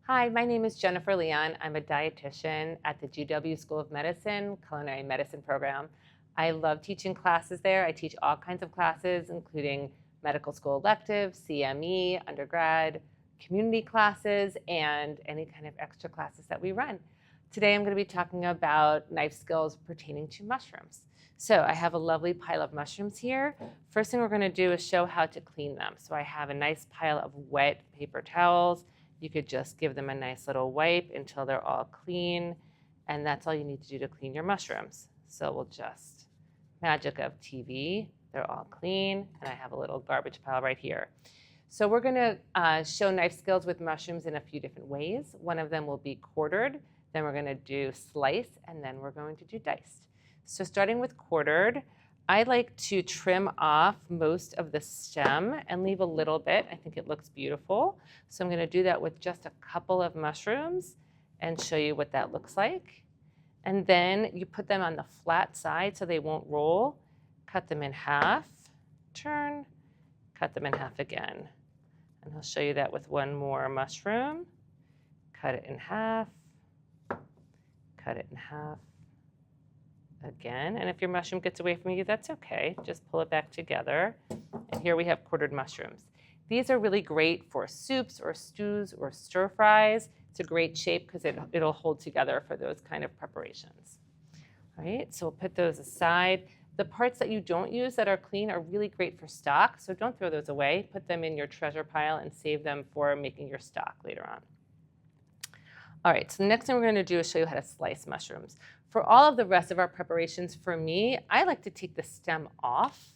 Hi, my name is Jennifer Leon. I'm a dietitian at the GW School of Medicine, Culinary Medicine program. I love teaching classes there. I teach all kinds of classes, including medical school electives, CME, undergrad, community classes, and any kind of extra classes that we run. Today I'm going to be talking about knife skills pertaining to mushrooms. So I have a lovely pile of mushrooms here. First thing we're going to do is show how to clean them. So I have a nice pile of wet paper towels. You could just give them a nice little wipe until they're all clean, and that's all you need to do to clean your mushrooms. So we'll just, magic of TV, they're all clean, and I have a little garbage pile right here. So we're going to show knife skills with mushrooms in a few different ways. One of them will be quartered, then we're going to do slice, and then we're going to do diced. So starting with quartered, I like to trim off most of the stem and leave a little bit. I think it looks beautiful. So I'm going to do that with just a couple of mushrooms and show you what that looks like. And then you put them on the flat side so they won't roll. Cut them in half, turn, cut them in half again. And I'll show you that with one more mushroom. Cut it in half, cut it in half. Again, and if your mushroom gets away from you, that's okay. Just pull it back together. And here we have quartered mushrooms. These are really great for soups or stews or stir fries. It's a great shape because it'll hold together for those kind of preparations. All right, so we'll put those aside. The parts that you don't use that are clean are really great for stock, so don't throw those away. Put them in your treasure pile and save them for making your stock later on. All right, so the next thing we're going to do is show you how to slice mushrooms. For all of the rest of our preparations, for me, I like to take the stem off.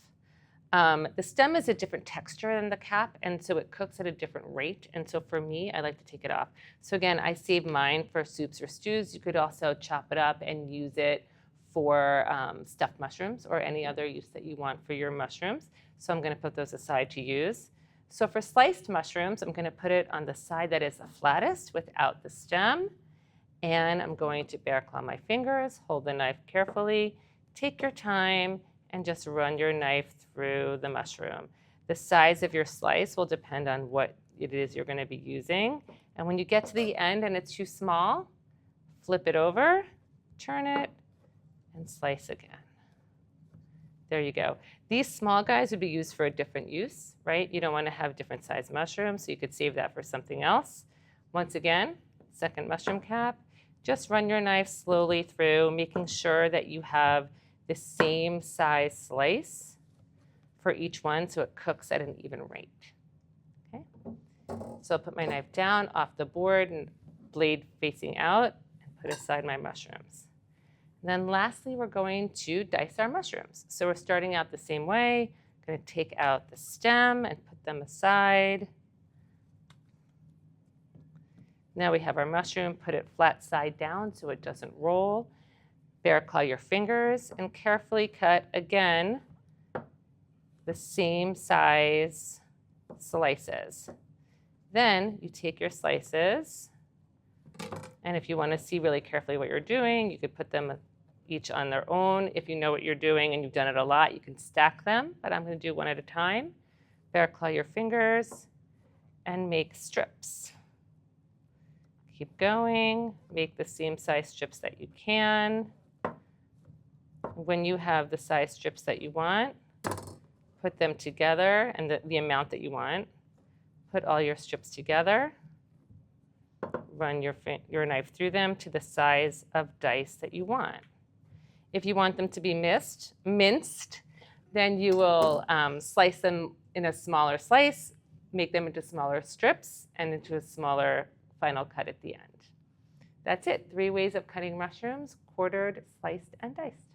The stem is a different texture than the cap, and so it cooks at a different rate. And so for me, I like to take it off. So again, I save mine for soups or stews. You could also chop it up and use it for stuffed mushrooms or any other use that you want for your mushrooms. So I'm going to put those aside to use. So for sliced mushrooms, I'm going to put it on the side that is the flattest without the stem. And I'm going to bear claw my fingers, hold the knife carefully, take your time, and just run your knife through the mushroom. The size of your slice will depend on what it is you're going to be using. And when you get to the end and it's too small, flip it over, turn it, and slice again. There you go. These small guys would be used for a different use, right? You don't want to have different size mushrooms, so you could save that for something else. Once again, second mushroom cap. Just run your knife slowly through, making sure that you have the same size slice for each one so it cooks at an even rate. Okay? So I'll put my knife down off the board and blade facing out and put aside my mushrooms. And then lastly, we're going to dice our mushrooms. So we're starting out the same way. I'm going to take out the stem and put them aside. Now we have our mushroom, put it flat side down so it doesn't roll. Bear claw your fingers and carefully cut, again, the same size slices. Then you take your slices, and if you want to see really carefully what you're doing, you could put them each on their own. If you know what you're doing and you've done it a lot, you can stack them, but I'm going to do one at a time. Bear claw your fingers and make strips. Keep going, make the same size strips that you can. When you have the size strips that you want, put them together and the amount that you want. Put all your strips together. Run your knife through them to the size of dice that you want. If you want them to be minced, then you will slice them in a smaller slice, make them into smaller strips, and into a smaller final cut at the end. That's it. 3 ways of cutting mushrooms: quartered, sliced, and diced.